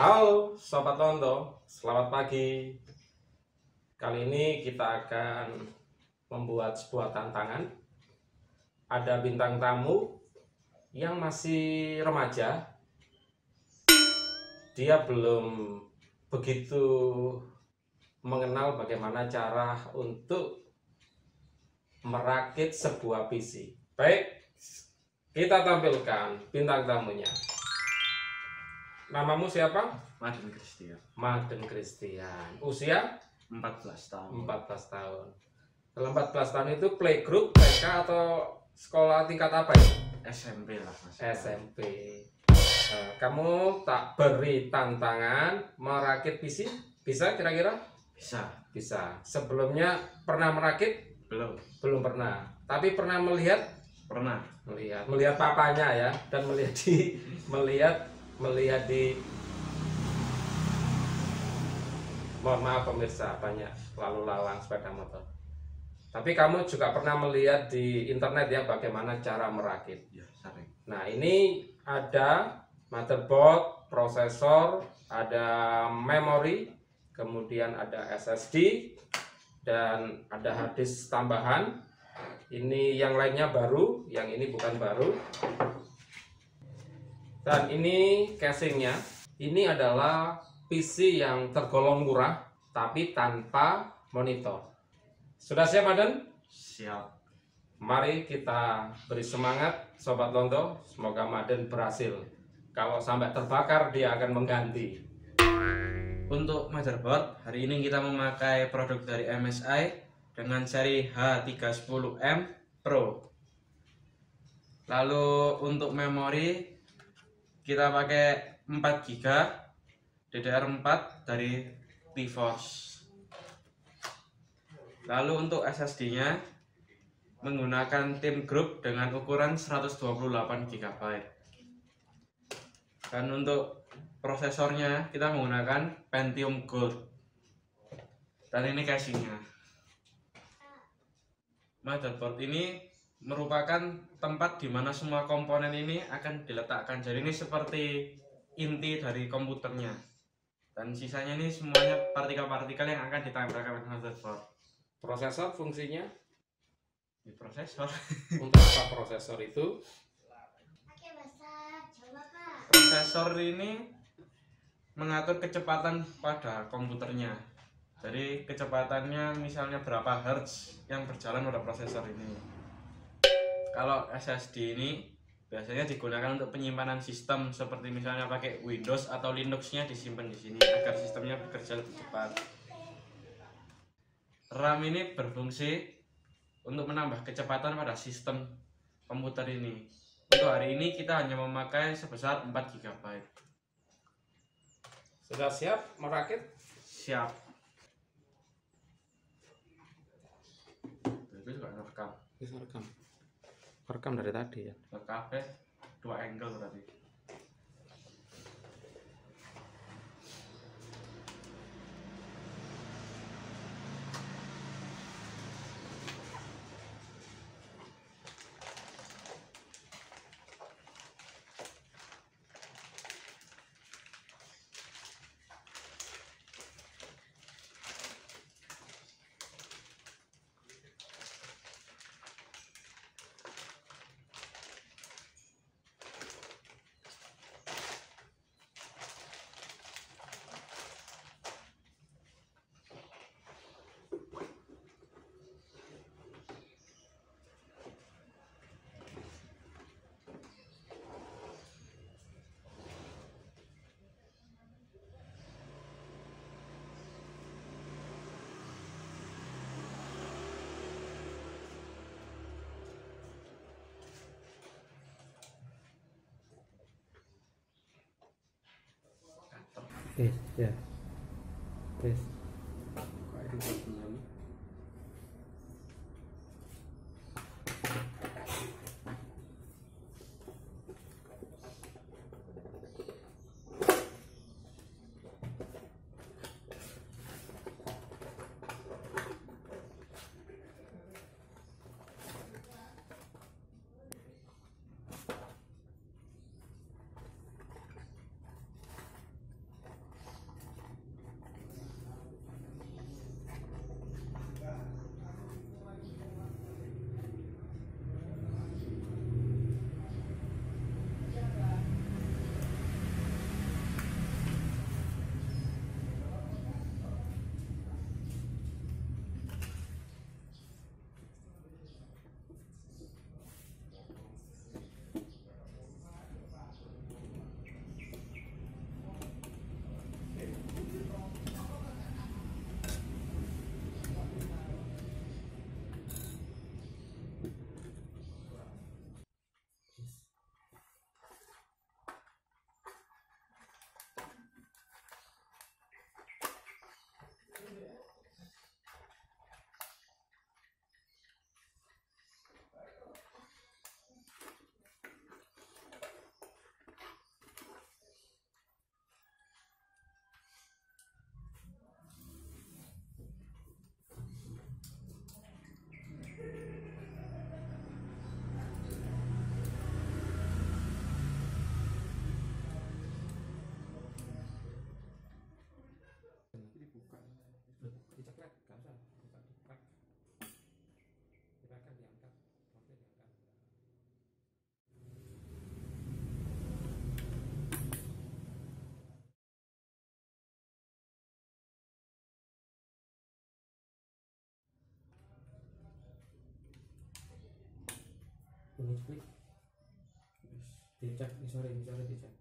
Halo Sobat Londo, selamat pagi. Kali ini kita akan membuat sebuah tantangan. Ada bintang tamu yang masih remaja. Dia belum begitu mengenal bagaimana cara untuk merakit sebuah PC. Baik, kita tampilkan bintang tamunya. Namamu siapa? Maden Christian. Maden Christian. Usia? 14 tahun. 14 tahun. Dalam 14 tahun itu playgroup, TK atau sekolah tingkat apa ya? SMP lah mas. SMP. Kamu tak beri tantangan merakit PC? Bisa kira-kira? Bisa. Bisa. Sebelumnya pernah merakit? Belum. Belum pernah. Tapi pernah melihat? Pernah. Melihat papanya ya, dan melihat di mohon maaf pemirsa, banyak lalu lalang sepeda motor. Tapi kamu juga pernah melihat di internet ya bagaimana cara merakit. Ya, sering. Nah, ini ada motherboard, prosesor, ada memori, kemudian ada SSD, dan ada hard disk tambahan. Ini yang lainnya baru, yang ini bukan baru. Dan ini casingnya. Ini adalah PC yang tergolong murah tapi tanpa monitor. Sudah siap Maden? Siap. Mari kita beri semangat Sobat Londo. Semoga Maden berhasil. Kalau sampai terbakar dia akan mengganti. Untuk motherboard, hari ini kita memakai produk dari MSI dengan seri H310M Pro. Lalu untuk memori kita pakai 4 GB DDR4 dari T-Force. Lalu untuk SSD-nya menggunakan Team Group dengan ukuran 128 GB. Dan untuk prosesornya kita menggunakan Pentium Gold. Dan ini casingnya. Motherboard ini merupakan tempat di mana semua komponen ini akan diletakkan. Jadi ini seperti inti dari komputernya. Dan sisanya ini semuanya partikel-partikel yang akan ditempelkan ke motherboard. Prosesor fungsinya? Di prosesor. Untuk apa prosesor itu? Prosesor ini mengatur kecepatan pada komputernya. Jadi kecepatannya misalnya berapa hertz yang berjalan pada prosesor ini. Kalau SSD ini biasanya digunakan untuk penyimpanan sistem, seperti misalnya pakai Windows atau Linux-nya disimpan di sini agar sistemnya bekerja lebih cepat. RAM ini berfungsi untuk menambah kecepatan pada sistem komputer ini. Untuk hari ini kita hanya memakai sebesar 4 GB. Sudah siap merakit? Siap. Itu juga ngerekam. Bisa rekam dari tadi ya. Kabeh 2 angle berarti. Ya. Ini klik. Dicek sore dicek.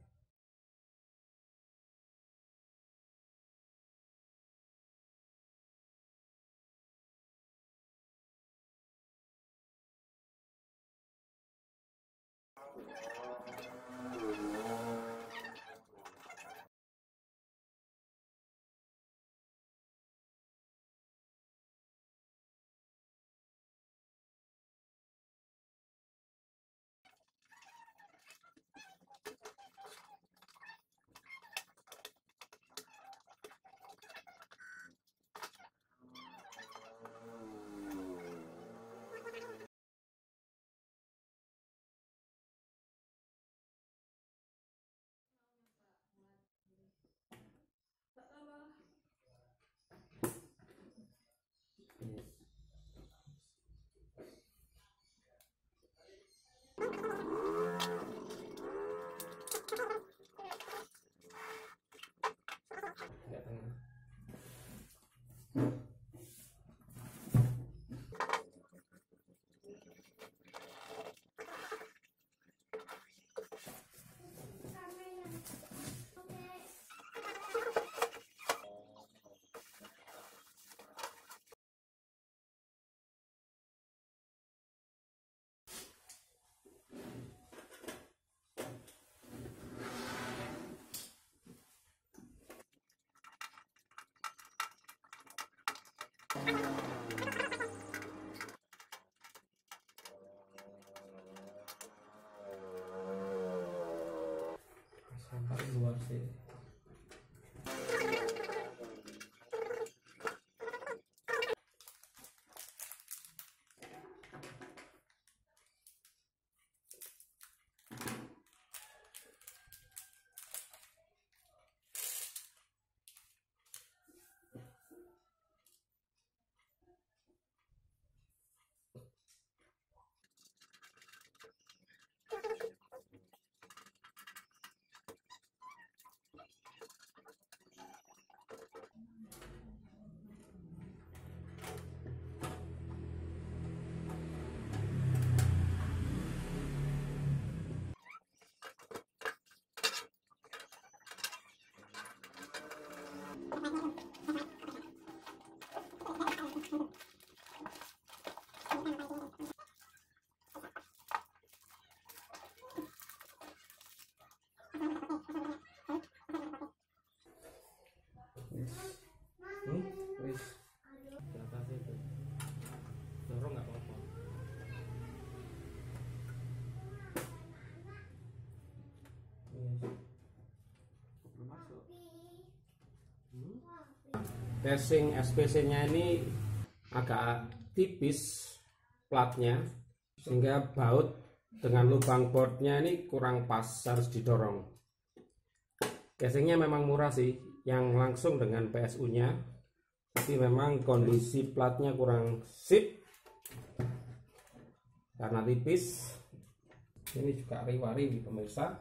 Sampai luar sih. Wis. Berapa sih itu? Dorong nggak apa-apa. Belum masuk. Casing SPC-nya ini agak tipis platnya, sehingga baut dengan lubang boardnya ini kurang pas, harus didorong. Casingnya memang murah sih, yang langsung dengan PSU-nya, tapi memang kondisi platnya kurang sip karena tipis. Ini juga riwari pemirsa.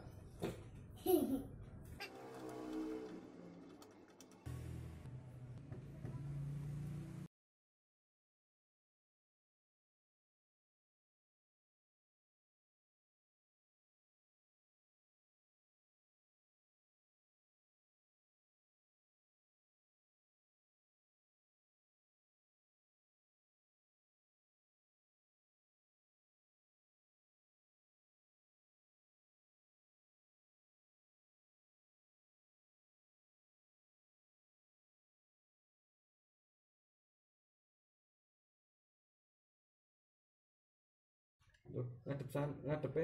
Ngadep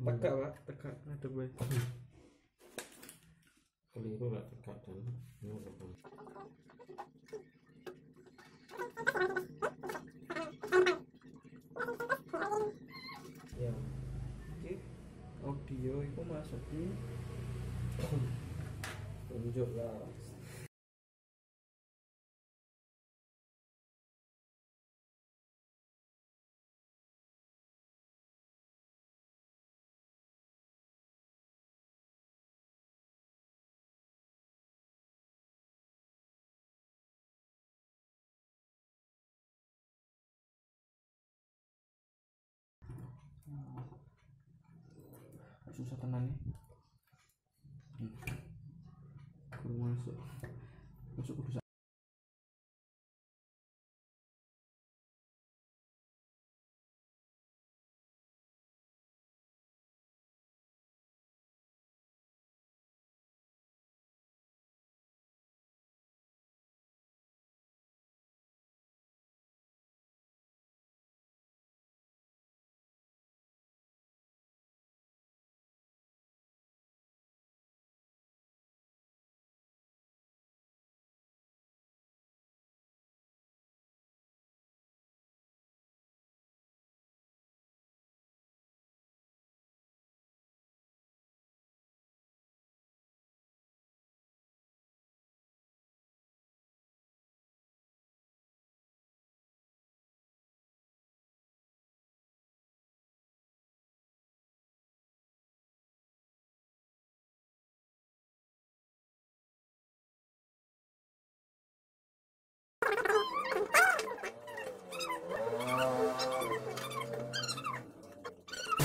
tegak Pak, tegak ngadep Keliru lah tegak dan ya. Oke, audio itu masuknya tunjuk lah. susah tenan nih. Masuk kudu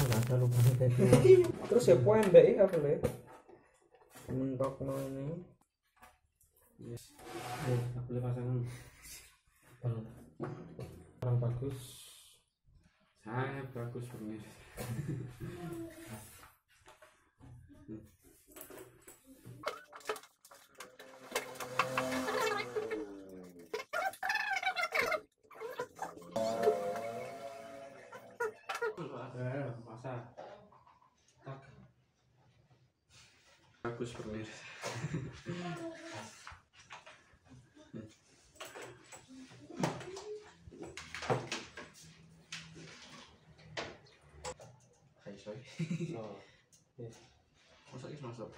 ada lubangnya tadi. Terus ya pendek ya boleh mentok ini. Yes. Aku boleh pasangan Orang bagus. saya bagus pemirsa. Masa bagus pemirsa. Oh, yes. Masuk.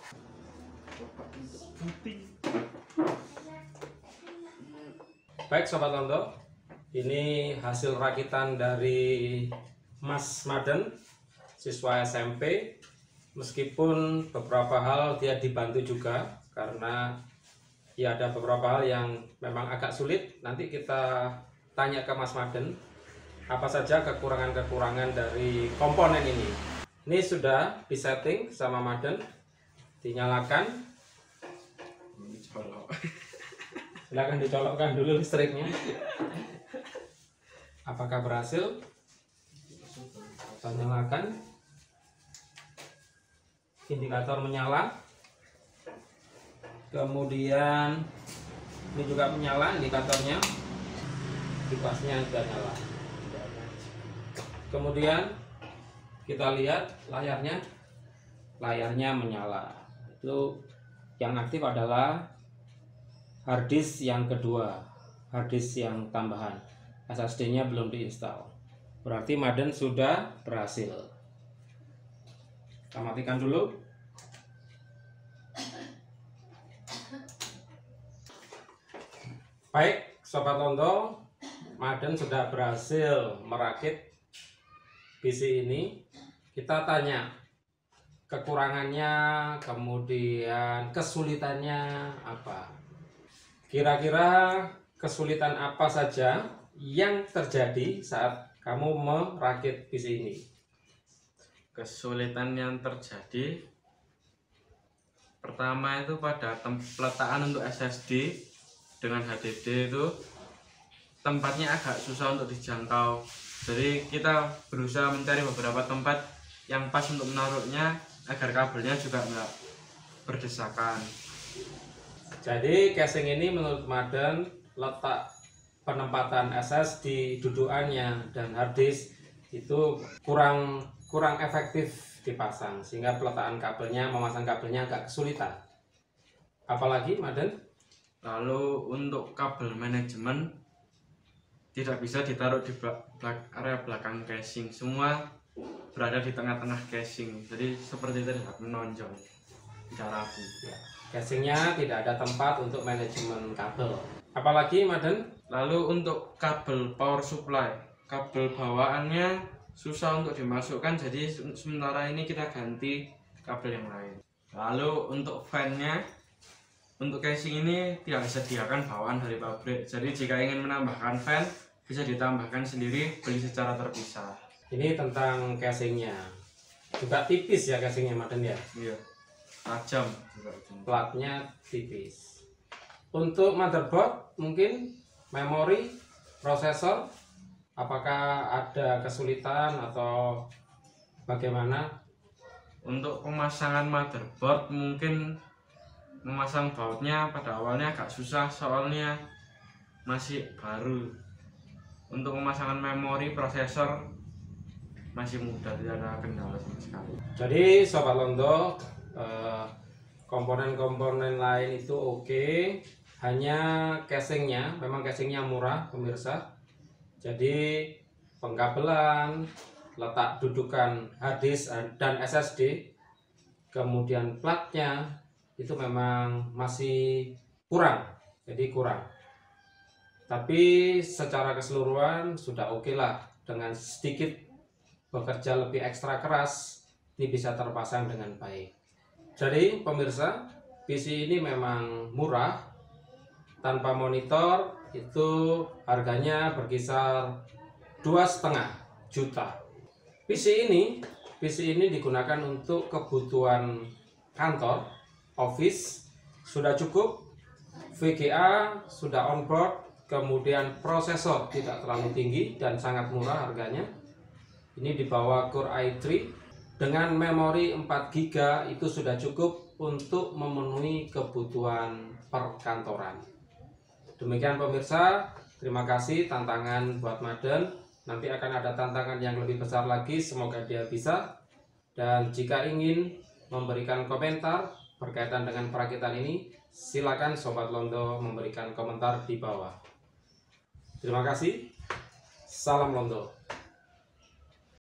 Baik Sobat Londo, ini hasil rakitan dari Mas Maden, siswa SMP. Meskipun beberapa hal dia dibantu juga, karena ya ada beberapa hal yang memang agak sulit. Nanti kita tanya ke Mas Maden apa saja kekurangan-kekurangan dari komponen ini. Ini sudah disetting sama Maden, dinyalakan. Silakan dicolokkan dulu listriknya. Apakah berhasil? Kita nyalakan. Indikator menyala. Kemudian ini juga menyala indikatornya. Kipasnya sudah nyala. Kemudian kita lihat layarnya menyala. Itu yang aktif adalah harddisk yang kedua, harddisk yang tambahan. SSD-nya belum diinstal. Berarti Maden sudah berhasil. Kita matikan dulu. Baik, Sobat Londo, Maden sudah berhasil merakit PC ini. Kita tanya kekurangannya, kemudian kesulitannya apa. Kira-kira kesulitan apa saja yang terjadi saat kamu merakit PC ini? Kesulitan yang terjadi pertama itu pada peletakan untuk SSD dengan HDD itu tempatnya agak susah untuk dijangkau. Jadi kita berusaha mencari beberapa tempat yang pas untuk menaruhnya agar kabelnya juga enggak berdesakan. Jadi casing ini menurut Maden letak penempatan SS di dudukannya dan harddisk itu kurang efektif dipasang, sehingga peletakan kabelnya, memasang kabelnya agak kesulitan. Apalagi Maden? Lalu untuk kabel manajemen tidak bisa ditaruh di area belakang casing, semua berada di tengah-tengah casing, jadi seperti itu tidak menonjol, tidak rapi. Ya, casingnya tidak ada tempat untuk manajemen kabel. Apalagi Maden? Lalu untuk kabel power supply, kabel bawaannya susah untuk dimasukkan, jadi sementara ini kita ganti kabel yang lain. Lalu untuk fan-nya, untuk casing ini tidak disediakan bawaan dari pabrik, jadi jika ingin menambahkan fan bisa ditambahkan sendiri, beli secara terpisah. Ini tentang casingnya. Juga tipis ya casingnya Maden ya. Iya. Tajam juga. Platnya tipis. Untuk motherboard mungkin memori, prosesor, apakah ada kesulitan atau bagaimana? Untuk pemasangan motherboard mungkin memasang bautnya pada awalnya agak susah soalnya masih baru. Untuk pemasangan memori, prosesor masih mudah, tidak ada kendala sama sekali. Jadi Sobat Londo, komponen-komponen lain itu oke, hanya casingnya, memang casingnya murah pemirsa. Jadi pengkabelan, letak dudukan hard disk dan SSD, kemudian platnya itu memang masih kurang, jadi kurang. Tapi secara keseluruhan sudah oke lah, dengan sedikit bekerja lebih ekstra keras ini bisa terpasang dengan baik. Jadi pemirsa, PC ini memang murah, tanpa monitor itu harganya berkisar 2,5 juta. PC ini digunakan untuk kebutuhan kantor, office sudah cukup, VGA sudah on board, kemudian prosesor tidak terlalu tinggi dan sangat murah harganya. Ini di bawah Core i3 dengan memori 4 GB itu sudah cukup untuk memenuhi kebutuhan perkantoran. Demikian pemirsa, terima kasih tantangan buat Maden. Nanti akan ada tantangan yang lebih besar lagi, semoga dia bisa. Dan jika ingin memberikan komentar berkaitan dengan perakitan ini, silakan Sobat Londo memberikan komentar di bawah. Terima kasih. Salam Londo.